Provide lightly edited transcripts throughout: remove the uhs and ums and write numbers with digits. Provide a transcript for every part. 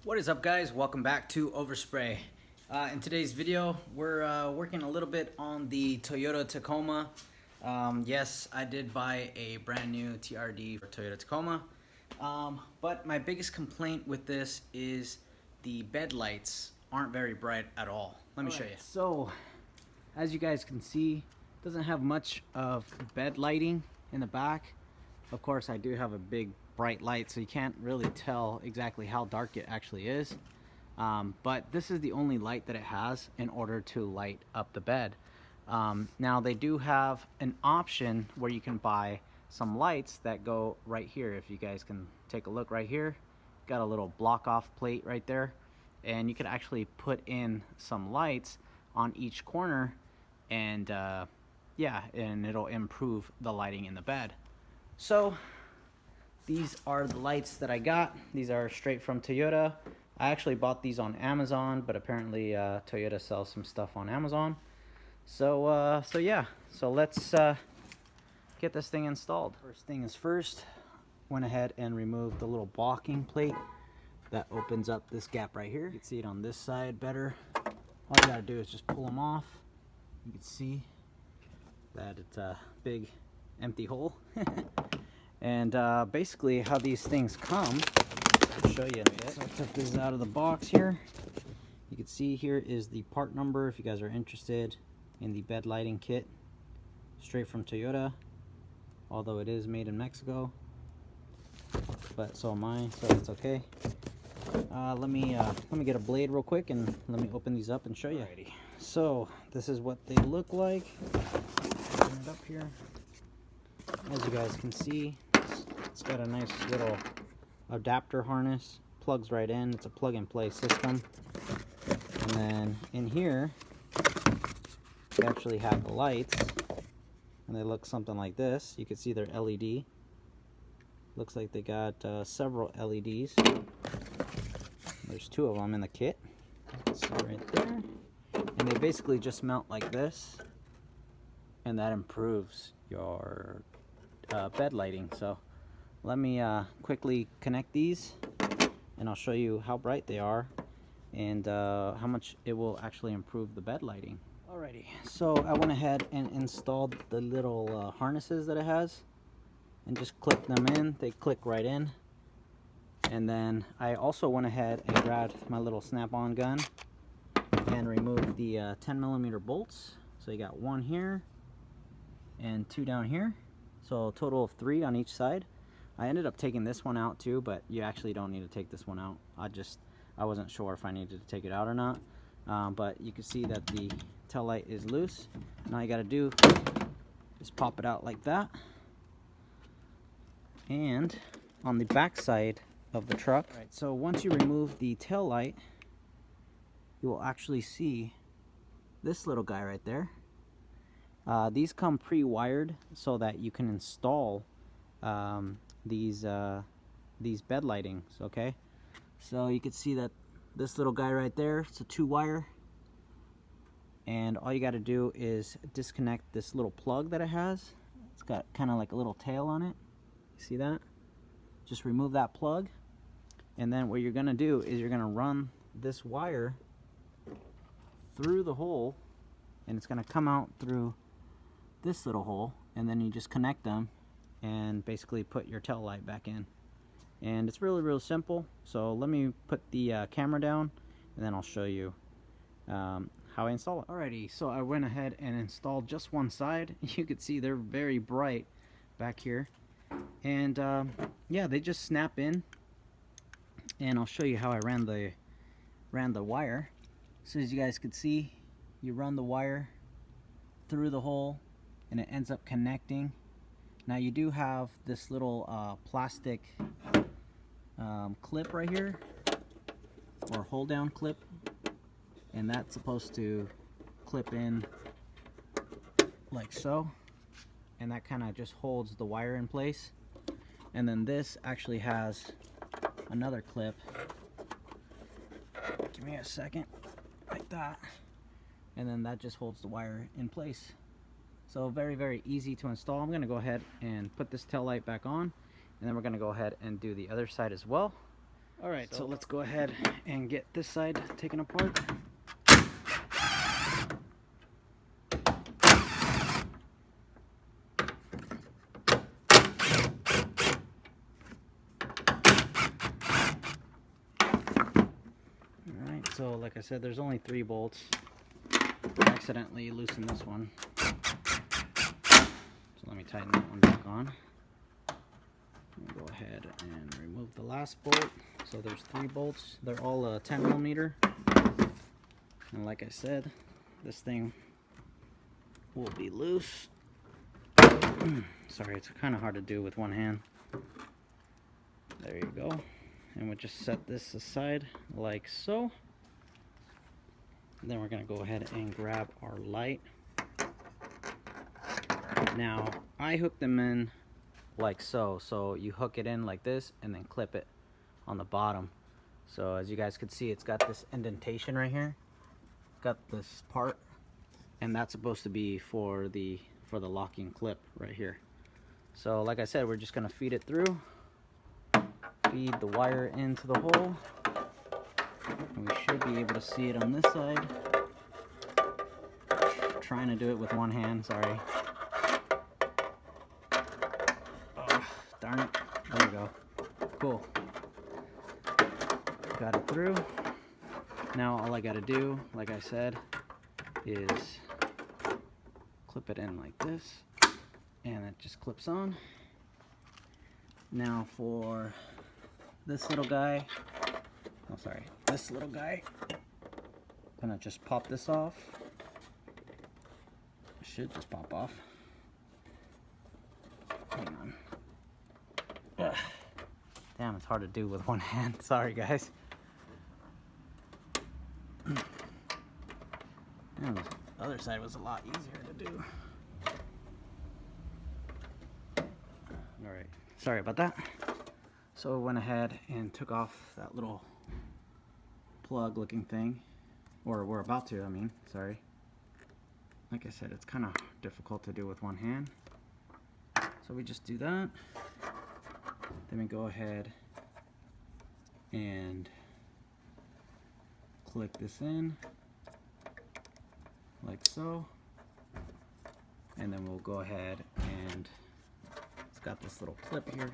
What is up, guys? Welcome back to Overspray. In today's video, we're working a little bit on the Toyota Tacoma. Yes, I did buy a brand new TRD for Toyota Tacoma, but my biggest complaint with this is the bed lights aren't very bright at all. Let me show you. So, as you guys can see, it doesn't have much of bed lighting in the back. Of course, I do have a big bright light, so you can't really tell exactly how dark it actually is. But this is the only light that it has in order to light up the bed. Now they do have an option where you can buy some lights that go right here. If you guys can take a look right here, got a little block off plate right there, and you can actually put in some lights on each corner, and yeah, and it'll improve the lighting in the bed. So these are the lights that I got. These are straight from Toyota. I actually bought these on Amazon, but apparently Toyota sells some stuff on Amazon. So yeah, so let's get this thing installed. First thing is first, went ahead and removed the little blocking plate that opens up this gap right here. You can see it on this side better. All you gotta do is just pull them off. You can see that it's a big empty hole. And basically how these things come, I'll show you in a bit. So I took this out of the box here. You can see here is the part number if you guys are interested in the bed lighting kit, straight from Toyota, although it is made in Mexico, but so am I, so it's okay. Let me get a blade real quick and let me open these up and show you. Alrighty. So this is what they look like. Turn it up here. As you guys can see, it's got a nice little adapter harness, plugs right in. It's a plug and play system. And then in here we actually have the lights, and they look something like this. You can see they're LED. Looks like they got several LEDs. There's two of them in the kit. See right there. And they basically just mount like this, and that improves your bed lighting. So let me quickly connect these, and I'll show you how bright they are and how much it will actually improve the bed lighting. Alrighty, so I went ahead and installed the little harnesses that it has, and just click them in. They click right in. And then I also went ahead and grabbed my little snap-on gun and removed the 10mm bolts. So you got one here and two down here, so a total of 3 on each side. I ended up taking this one out too, but you actually don't need to take this one out. I wasn't sure if I needed to take it out or not, but you can see that the tail light is loose. And all you got to do is pop it out like that, and on the back side of the truck. Right, so once you remove the tail light, you will actually see this little guy right there. These come pre-wired so that you can install these bed lightings. Okay, so you can see that this little guy right there, it's a 2-wire, and all you got to do is disconnect this little plug that it has. It's got kind of like a little tail on it. You see that? Just remove that plug, and then what you're gonna do is you're gonna run this wire through the hole, and it's gonna come out through this little hole, and then you just connect them and basically put your tail light back in. And it's really simple. So let me put the camera down, and then I'll show you how I install it. Alrighty, so I went ahead and installed just one side. You can see they're very bright back here, and yeah, they just snap in, and I'll show you how I ran the wire. So as you guys can see, you run the wire through the hole, and it ends up connecting. Now you do have this little plastic clip right here, or hold down clip, and that's supposed to clip in like so, and that kind of just holds the wire in place. And then this actually has another clip, give me a second, like that, and then that just holds the wire in place. So very easy to install. I'm going to go ahead and put this tail light back on, and then we're going to go ahead and do the other side as well. Alright, so let's go ahead and get this side taken apart. Alright, so like I said, there's only 3 bolts. I accidentally loosened this one. So let me tighten that one back on. Go ahead and remove the last bolt. So there's 3 bolts. They're all 10 millimeter. And like I said, this thing will be loose. Sorry, it's kind of hard to do with one hand. There you go. And we'll just set this aside like so. Then we're going to go ahead and grab our light. Now, I hooked them in like so. So you hook it in like this and then clip it on the bottom. So as you guys can see, it's got this indentation right here. It's got this part, and that's supposed to be for the locking clip right here. So like I said, we're just gonna feed it through, feed the wire into the hole, and we should be able to see it on this side. I'm trying to do it with one hand, sorry. Oh, darn it. There we go. Cool. Got it through. Now all I gotta do, like I said, is clip it in like this, and it just clips on. Now for this little guy, this little guy, I'm gonna just pop this off. It should just pop off. Hang on. Ugh. Damn, it's hard to do with one hand. Sorry, guys. And the other side was a lot easier to do. Alright, sorry about that. So I went ahead and took off that little plug looking thing. Or we're about to, I mean, sorry. Like I said, it's kind of difficult to do with one hand. So we just do that. Then we go ahead and click this in like so, and then we'll go ahead and it's got this little clip here.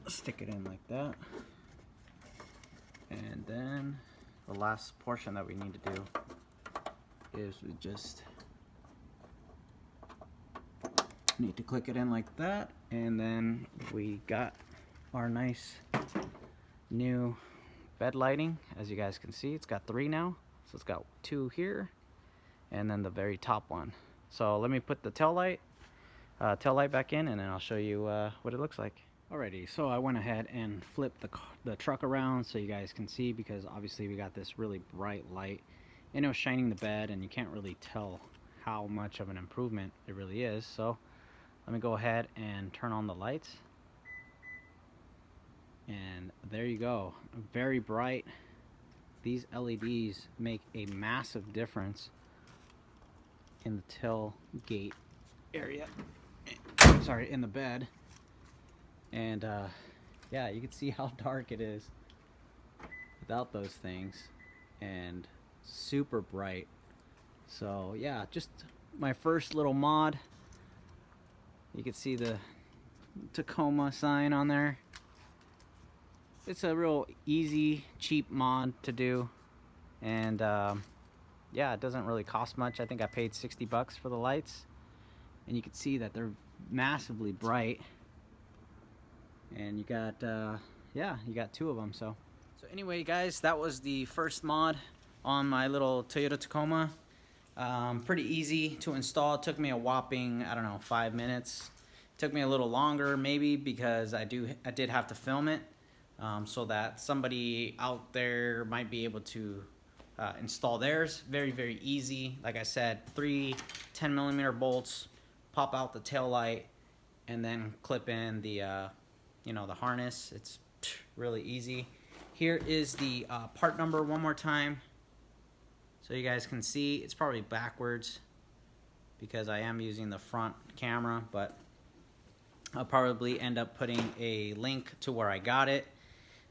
Stick it in like that, and then the last portion that we need to do is we just need to click it in like that, and then we got our nice new bed lighting. As you guys can see, it's got 3 now, so it's got 2 here and then the very top one. So let me put the tail light back in, and then I'll show you what it looks like. Alrighty, so I went ahead and flipped the truck around so you guys can see, because obviously we got this really bright light and it was shining the bed, and you can't really tell how much of an improvement it really is. So let me go ahead and turn on the lights. And there you go, very bright. These LEDs make a massive difference in the tailgate area. Sorry, in the bed. And yeah, you can see how dark it is without those things, and super bright. So yeah, just my first little mod. You can see the Tacoma sign on there. It's a real easy, cheap mod to do, and yeah, it doesn't really cost much. I think I paid 60 bucks for the lights, and you can see that they're massively bright. And you got yeah, you got 2 of them. So anyway, guys, that was the first mod on my little Toyota Tacoma. Pretty easy to install. It took me a whopping, I don't know, 5 minutes. It took me a little longer maybe because I did have to film it, so that somebody out there might be able to install theirs. Very, very easy. Like I said, 3 10mm bolts, pop out the tail light, and then clip in the you know, the harness. It's really easy. Here is the part number one more time, so you guys can see. It's probably backwards because I am using the front camera, but I'll probably end up putting a link to where I got it.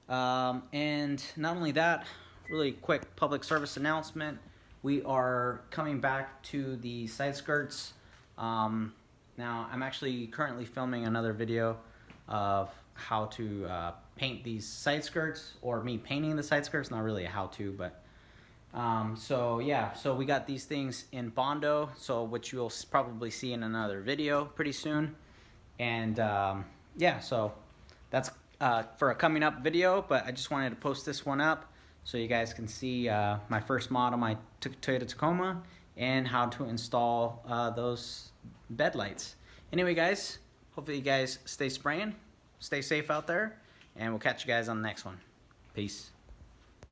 And not only that, really quick public service announcement. We are coming back to the side skirts. Now, I'm actually currently filming another video of how to paint these side skirts, or me painting the side skirts. Not really a how-to, but so yeah, so we got these things in Bondo, so which you'll probably see in another video pretty soon. And yeah, so that's for a coming up video, but I just wanted to post this one up so you guys can see my first model, my Toyota Tacoma, and how to install those bed lights. Anyway guys, hopefully you guys stay spraying, stay safe out there, and we'll catch you guys on the next one. Peace.